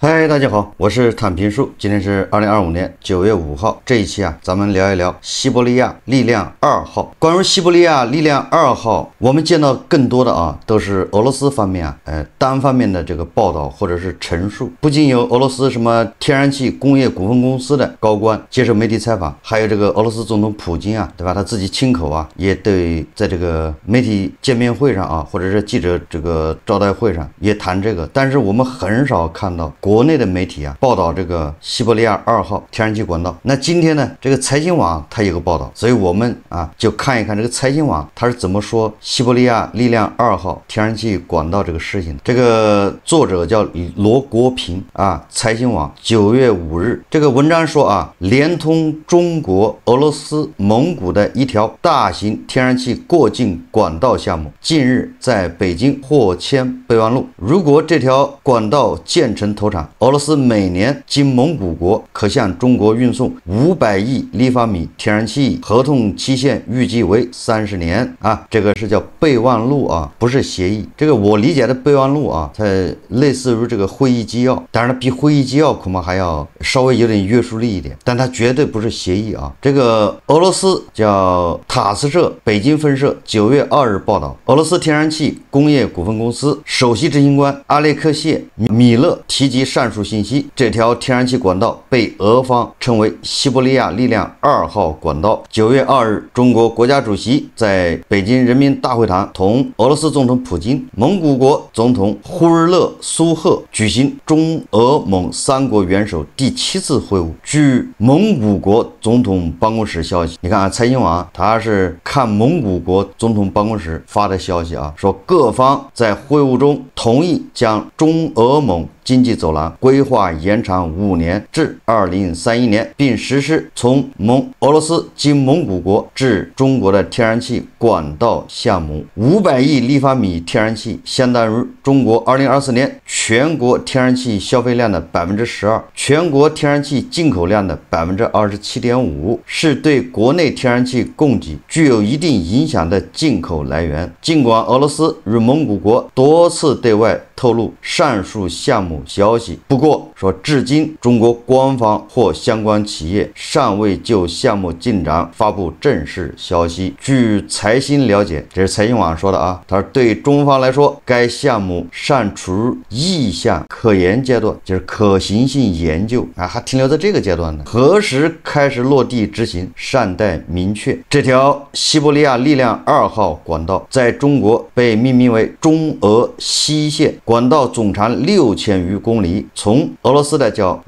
嗨，大家好，我是坦平树。今天是2025年9月5号。这一期咱们聊一聊西伯利亚力量2号。关于西伯利亚力量2号，我们见到更多的都是俄罗斯方面单方面的这个报道或者是陈述。不仅有俄罗斯什么天然气工业股份公司的高官接受媒体采访，还有这个俄罗斯总统普京对吧？他自己亲口也对在这个媒体见面会上或者是记者这个招待会上也谈这个。但是我们很少看到国内的媒体报道这个西伯利亚2号天然气管道。那今天呢，这个财经网它有个报道，所以我们就看一看这个财经网它是怎么说西伯利亚力量2号天然气管道这个事情的。这个作者叫罗国平财经网9月5日这个文章说连通中国、俄罗斯、蒙古的一条大型天然气过境管道项目近日在北京获签备忘录。如果这条管道建成投产，俄罗斯每年经蒙古国可向中国运送500亿立方米天然气，合同期限预计为30年这个是叫备忘录不是协议。这个我理解的备忘录它类似于这个会议纪要，当然比会议纪要恐怕还要稍微有点约束力一点，但它绝对不是协议这个俄罗斯叫塔斯社北京分社9月2日报道，俄罗斯天然气工业股份公司首席执行官阿列克谢米勒提及上述信息。这条天然气管道被俄方称为西伯利亚力量2号管道。9月2日，中国国家主席在北京人民大会堂同俄罗斯总统普京、蒙古国总统呼日勒苏赫举行中俄蒙3国元首第7次会晤。据蒙古国总统办公室消息，你看财经网它是看蒙古国总统办公室发的消息说各方在会晤中同意将中俄蒙经济走廊规划延长5年至2031年，并实施从俄罗斯经蒙古国至中国的天然气管道项目。500亿立方米天然气相当于中国2024年全国天然气消费量的 12%， 全国天然气进口量的 27.5%， 是对国内天然气供给具有一定影响的进口来源。尽管俄罗斯与蒙古国多次对外透露上述项目消息，不过至今中国官方或相关企业尚未就项目进展发布正式消息。据财新了解，这是财新网说的他说对中方来说，该项目尚处于意向可研阶段，就是可行性研究还停留在这个阶段呢。何时开始落地执行尚待明确。这条西伯利亚力量2号管道在中国被命名为中俄西线，管道总长6000余公里，从俄罗斯的叫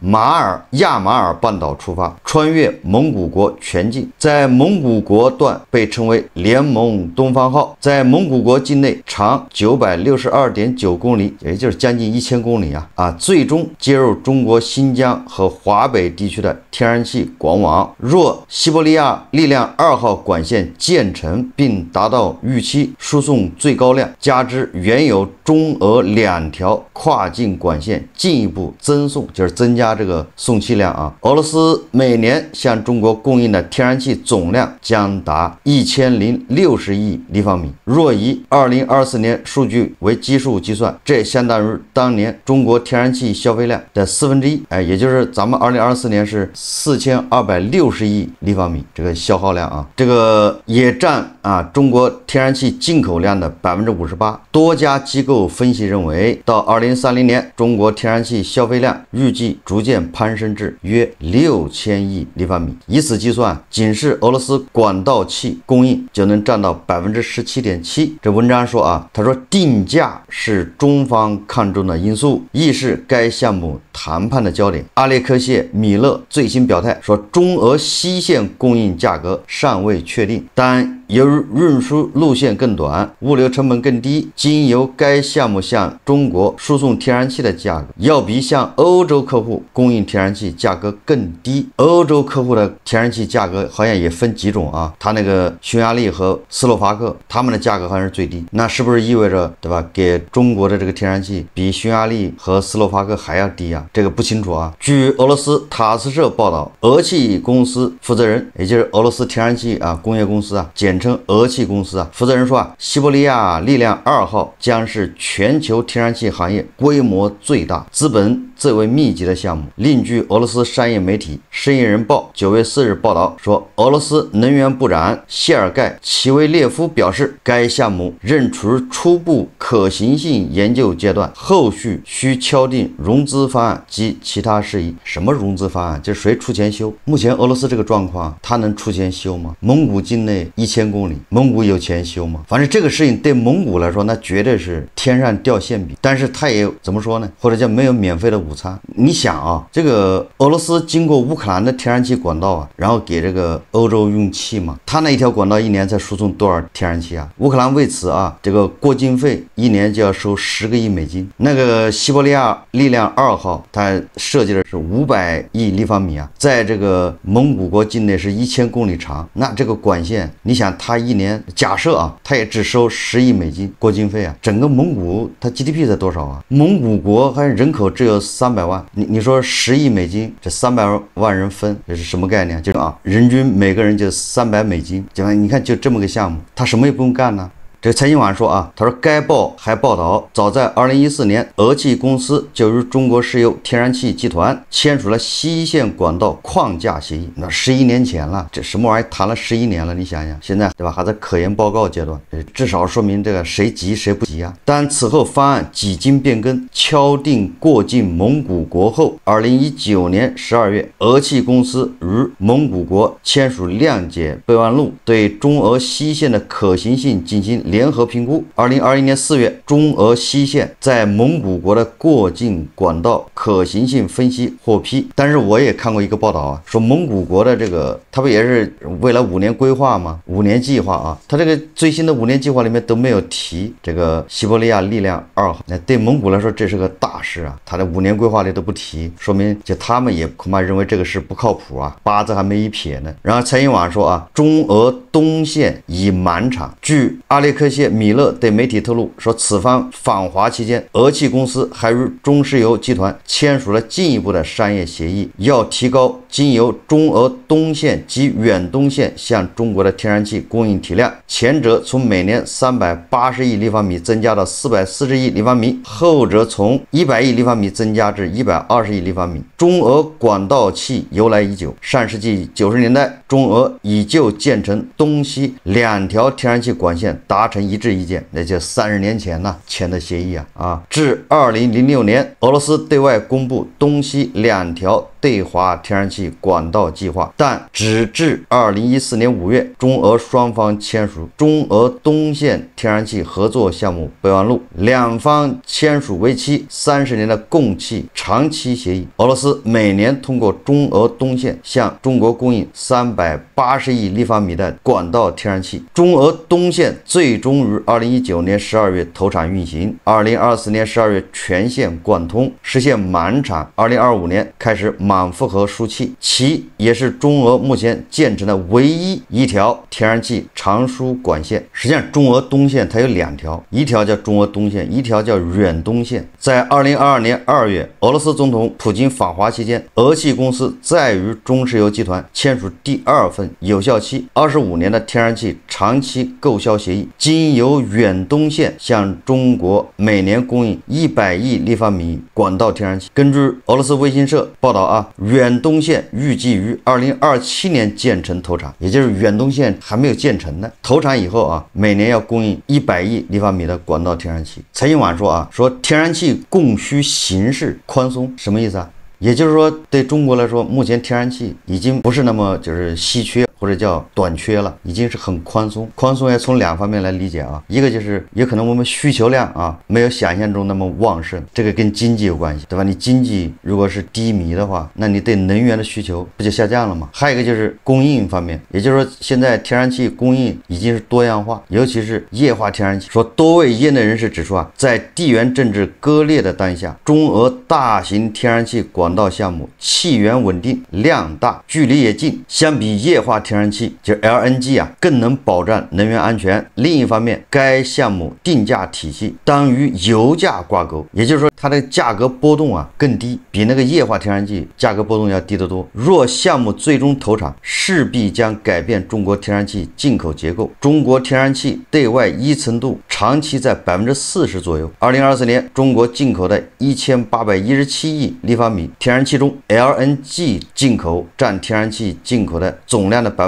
亚马尔半岛出发，穿越蒙古国全境，在蒙古国段被称为联盟东方号，在蒙古国境内长962.9公里，也就是将近1000公里最终接入中国新疆和华北地区的天然气管网。若西伯利亚力量2号管线建成并达到预期输送最高量，加之原有中俄2条跨境管线进一步增送，就是增加这个送气量俄罗斯每年向中国供应的天然气总量将达1060亿立方米。若以2024年数据为基数计算，这相当于当年中国天然气消费量的1/4，也就是咱们2024年是4260亿立方米这个消耗量这个也占中国天然气进口量的 58%。多家机构分析认为，到2030年，中国天然气消费量预计逐渐攀升至约6000亿立方米。以此计算，仅是俄罗斯管道气供应就能占到 17.7%。这文章说他说定价是中方看重的因素，亦是该项目谈判的焦点。阿列克谢米勒最新表态说，中俄西线供应价格尚未确定，但由于运输路线更短，物流成本更低，经由该项目向中国输送天然气的价格要比向欧洲客户供应天然气价格更低。欧洲客户的天然气价格好像也分几种它那个匈牙利和斯洛伐克他们的价格好像是最低，那是不是意味着对吧，给中国的这个天然气比匈牙利和斯洛伐克还要低这个不清楚据俄罗斯塔斯社报道，俄气公司负责人，也就是俄罗斯天然气工业公司简称俄气公司负责人说西伯利亚力量2号将是全球天然气行业规模最大、资本最为密集的项目。另据俄罗斯商业媒体《生意人报》9月4日报道说，俄罗斯能源部长谢尔盖·齐维列夫表示，该项目仍处于初步可行性研究阶段，后续需敲定融资方案及其他事宜。什么融资方案？这谁出钱修？目前俄罗斯这个状况，他能出钱修吗？蒙古境内1000公里，蒙古有钱修吗？反正这个事情对蒙古来说，那绝对是天上掉馅饼。但是他也怎么说呢？或者叫没有免费的午餐。你想啊，这个俄罗斯经过乌克兰的天然气管道啊，然后给这个欧洲用气嘛，他那一条管道一年才输送多少天然气啊？乌克兰为此啊，这个过境费一年就要收10个亿美金。那个西伯利亚力量2号，它设计的是500亿立方米啊，在这个蒙古国境内是1000公里长。那这个管线，你想它一年假设啊，它也只收10亿美金过境费啊。整个蒙古它 GDP 才多少啊？蒙古国还人口只有300万，你说10亿美金，这300万人分，这是什么概念？就是啊，人均每个人就300美金，你看就这么个项目，他什么也不用干呢。这个财经网说啊，他说该报还报道，早在2014年，俄气公司就与中国石油天然气集团签署了西线管道框架协议。那11年前了，这什么玩意谈了11年了？你想想，现在对吧，还在科研报告阶段，至少说明这个谁急谁不急啊。但此后方案几经变更，敲定过境蒙古国后，2019年12月，俄气公司与蒙古国签署谅解备忘录，对中俄西线的可行性进行联合评估。2021年4月，中俄西线在蒙古国的过境管道可行性分析获批。但是我也看过一个报道啊，说蒙古国的这个，它不也是为了5年规划吗？5年计划啊，它这个最新的5年计划里面都没有提这个西伯利亚力量2号。那对蒙古来说，这是个大事啊，它的5年规划里都不提，说明就他们也恐怕认为这个事不靠谱啊，八字还没一撇呢。然后财经网说啊，中俄东线已满场。据阿列克谢·米勒对媒体透露说，此番访华期间，俄气公司还与中石油集团签署了进一步的商业协议，要提高经由中俄东线及远东线向中国的天然气供应体量，前者从每年380亿立方米增加到440亿立方米，后者从100亿立方米增加至120亿立方米。中俄管道气由来已久，上世纪90年代，中俄已就建成东西2条天然气管线达成一致意见，那就30年前呢签的协议啊。至2006年，俄罗斯对外公布东西2条对华天然气管道计划，但直至2014年5月，中俄双方签署中俄东线天然气合作项目备忘录，两方签署为期30年的供气长期协议。俄罗斯每年通过中俄东线向中国供应380亿立方米的管道天然气。中俄东线最终于2019年12月投产运行，2024年12月全线贯通，实现满产，2025年开始满负荷输气，其也是中俄目前建成的唯一一条天然气长输管线。实际上中俄东线它有2条，一条叫中俄东线，一条叫远东线。在2022年2月，俄罗斯总统普京访华期间，俄气公司再与中石油集团签署第2份有效期25年的天然气长期购销协议，经由远东线向中国每年供应100亿立方米管道天然气。根据俄罗斯卫星社报道啊，远东线预计于2027年建成投产，也就是远东线还没有建成呢。投产以后啊，每年要供应100亿立方米的管道天然气。财经网说啊，说天然气供需形势宽松，什么意思啊？也就是说，对中国来说，目前天然气已经不是那么就是稀缺或者叫短缺了，已经是很宽松。宽松要从2方面来理解啊，一个就是也可能我们需求量啊没有想象中那么旺盛，这个跟经济有关系，对吧？你经济如果是低迷的话，那你对能源的需求不就下降了吗？还有一个就是供应方面，也就是说现在天然气供应已经是多样化，尤其是液化天然气。说多位业内人士指出啊，在地缘政治割裂的当下，中俄大型天然气管道项目气源稳定、量大、距离也近，相比液化天天然气，就是 LNG 啊，更能保障能源安全。另一方面，该项目定价体系当与油价挂钩，也就是说它的价格波动啊更低，比那个液化天然气价格波动要低得多。若项目最终投产，势必将改变中国天然气进口结构。中国天然气对外依存度长期在40%左右。2024年，中国进口的1817亿立方米天然气中 ，LNG 进口占天然气进口的总量的58%。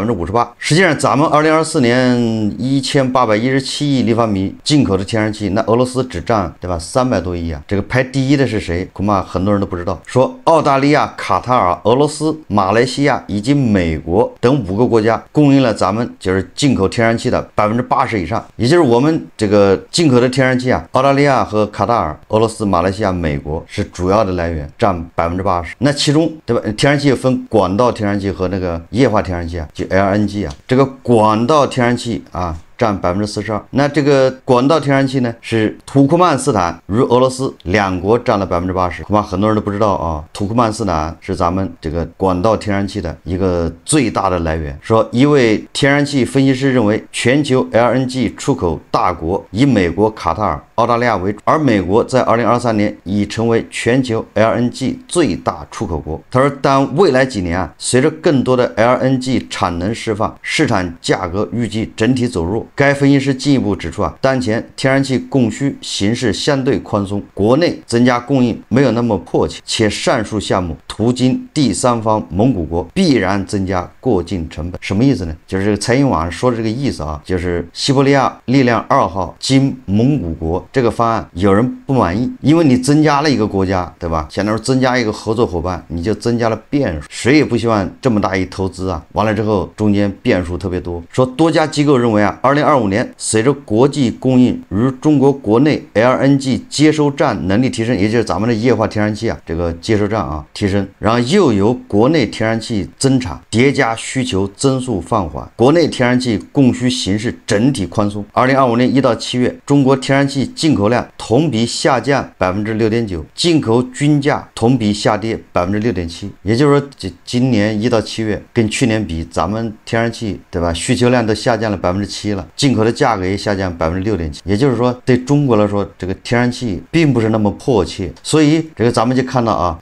实际上，咱们2024年1817亿立方米进口的天然气，那俄罗斯只占对吧300多亿啊。这个排第一的是谁？恐怕很多人都不知道。说澳大利亚、卡塔尔、俄罗斯、马来西亚以及美国等5个国家供应了咱们就是进口天然气的80%以上，也就是我们这个进口的天然气啊，澳大利亚和卡塔尔、俄罗斯、马来西亚、美国是主要的来源，占80%。那其中对吧，天然气分管道天然气和那个液化天然气啊，就 LNG 啊，这个管道天然气啊占42%。那这个管道天然气呢，是土库曼斯坦与俄罗斯两国占了80%。恐怕很多人都不知道啊，土库曼斯坦是咱们这个管道天然气的一个最大的来源。说一位天然气分析师认为，全球 LNG 出口大国以美国、卡塔尔、澳大利亚为主，而美国在2023年已成为全球 LNG 最大出口国。他说，但未来几年啊，随着更多的 LNG 产能释放，市场价格预计整体走弱。该分析师进一步指出啊，当前天然气供需形势相对宽松，国内增加供应没有那么迫切，且上述项目途经第三方蒙古国，必然增加过境成本。什么意思呢？就是这个财新网说的这个意思啊，就是西伯利亚力量2号经蒙古国这个方案有人不满意，因为你增加了一个国家，对吧？相当于增加一个合作伙伴，你就增加了变数，谁也不希望这么大一投资啊，完了之后中间变数特别多。说多家机构认为啊，2025年随着国际供应与中国国内 LNG 接收站能力提升，也就是咱们的液化天然气啊这个接收站啊提升，然后又由国内天然气增产叠加需求增速放缓，国内天然气供需形势整体宽松。2025年1到7月，中国天然气进口量同比下降6.9%，进口均价同比下跌6.7%。也就是说，今年1到7月跟去年比，咱们天然气对吧需求量都下降了7%了，进口的价格也下降6.7%。也就是说，对中国来说，这个天然气并不是那么迫切。所以这个咱们就看到啊，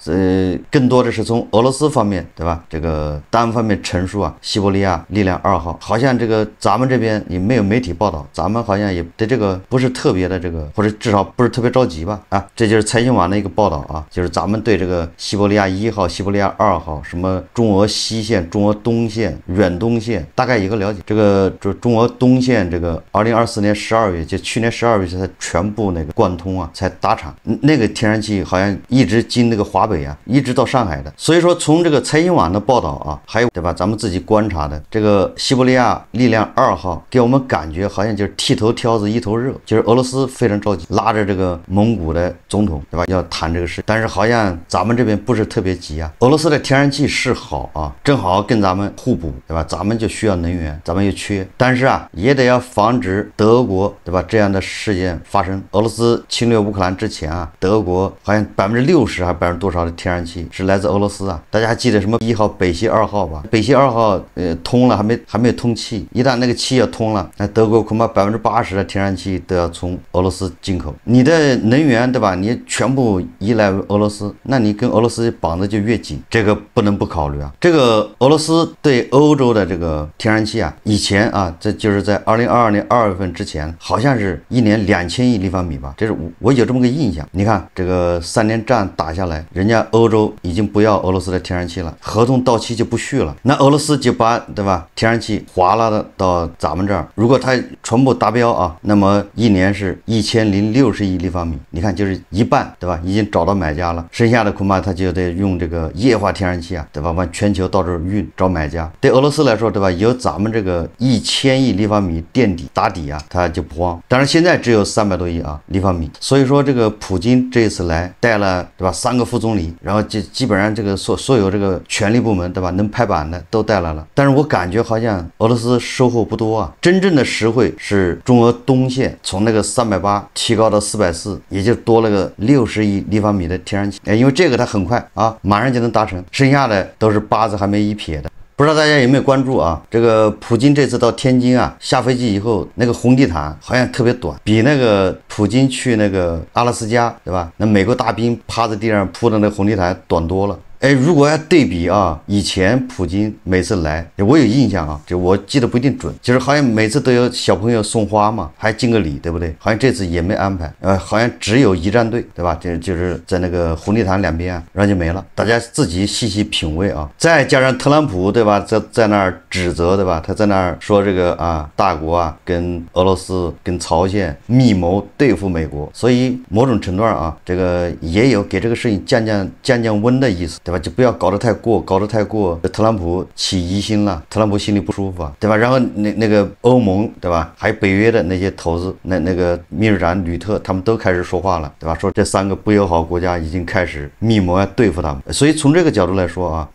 更多的是从俄罗斯方面对吧，这个单方面陈述啊，西伯利亚力量2号，好像这个咱们这边也没有媒体报道，咱们好像也对这个不是特别的这个，或者至少不是特别着急吧啊，这就是财新网的一个报道啊，就是咱们对这个西伯利亚1号、西伯利亚2号、什么中俄西线、中俄东线、远东线大概一个了解。这个中俄东线这个2024年12月，就去年12月才全部那个贯通啊，才打产，那个天然气好像一直经那个华北啊，一直到上海的。所以说从这个财新网的报道啊，还有对吧，咱们自己观察的这个西伯利亚力量2号，给我们感觉好像就是剃头挑子一头热，就是俄罗斯非常着急，拉着这个蒙古的总统对吧要谈这个事，但是好像咱们这边不是特别急啊。俄罗斯的天然气是好啊，正好跟咱们互补对吧，咱们就需要能源，咱们又缺，但是啊也得要防止德国对吧这样的事件发生。俄罗斯侵略乌克兰之前啊，德国好像60%还多少的天然气是来自俄罗斯啊。大家还记得什么1号北溪2号吧？北溪2号通了还没有通气，一旦那个气要通了，那德国恐怕80%的天然气都要从俄罗斯进口。你的能源对吧，你全部依赖俄罗斯，那你跟俄罗斯绑的就越紧，这个不能不考虑啊。这个俄罗斯对欧洲的这个天然气啊，以前啊，这就是在2022年2月份之前，好像是1年2000亿立方米吧，这是我有这么个印象。你看这个3年战打下来，人家欧洲已经不要俄罗斯的天然气了，合同到期就不续了，那俄罗斯就把对吧天然气划拉到咱们这儿，如果它全部达标啊，那么1年是1060亿立方米，你看就是一半对吧，已经找到买家了，剩下的恐怕他就得用这个液化天然气啊，对吧，往全球到这儿运找买家。对俄罗斯来说对吧，有咱们这个1000亿立方米垫底打底啊，他就不慌。当然现在只有300多亿啊立方米，所以说这个普京这次来带了对吧3个副总理，然后就基本上这个所有这个权力部门对吧能拍板的都带来了，但是我感觉好像俄罗斯收获不多啊。真正的实惠是中俄东线从那个380提高到440，也就多了个60亿立方米的天然气，因为这个它很快啊，马上就能达成，剩下的都是八字还没一撇的。不知道大家有没有关注啊？这个普京这次到天津啊，下飞机以后，那个红地毯好像特别短，比那个普京去那个阿拉斯加，对吧？那美国大兵趴在地上铺的那红地毯短多了。哎，如果要对比啊，以前普京每次来，我有印象啊，就我记得不一定准，就是好像每次都有小朋友送花嘛，还敬个礼，对不对？好像这次也没安排，好像只有一战队，对吧？就是在那个红地毯两边啊，然后就没了，大家自己细细品味啊。再加上特朗普，对吧？在那儿指责，对吧？他在那儿说这个啊，大国啊跟俄罗斯跟朝鲜密谋对付美国，所以某种程度上啊，这个也有给这个事情降温的意思，对吧？就不要搞得太过，特朗普起疑心了，特朗普心里不舒服啊，对吧？然后那个欧盟，对吧？还有北约的那些头子，那个秘书长吕特，他们都开始说话了，对吧？说这3个不友好国家已经开始密谋要对付他们，所以从这个角度来说啊，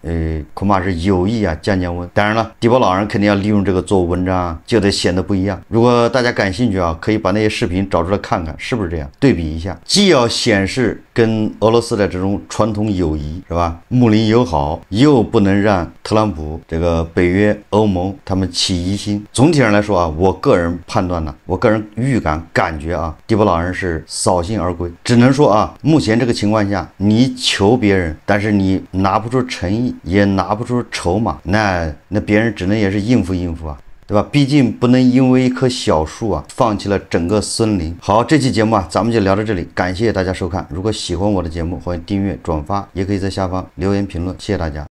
恐怕是有意啊降温。当然了，地保老人肯定要利用这个做文章，就得显得不一样。如果大家感兴趣啊，可以把那些视频找出来看看，是不是这样？对比一下，既要显示跟俄罗斯的这种传统友谊，是吧？睦邻友好，又不能让特朗普这个北约、欧盟他们起疑心。总体上来说啊，我个人判断呢，我个人感觉啊，地保老人是扫兴而归。只能说啊，目前这个情况下，你求别人，但是你拿不出诚意，也拿不出筹码，那别人只能也是应付啊。对吧？毕竟不能因为一棵小树啊，放弃了整个森林。好，这期节目啊，咱们就聊到这里，感谢大家收看。如果喜欢我的节目，欢迎订阅、转发，也可以在下方留言评论，谢谢大家。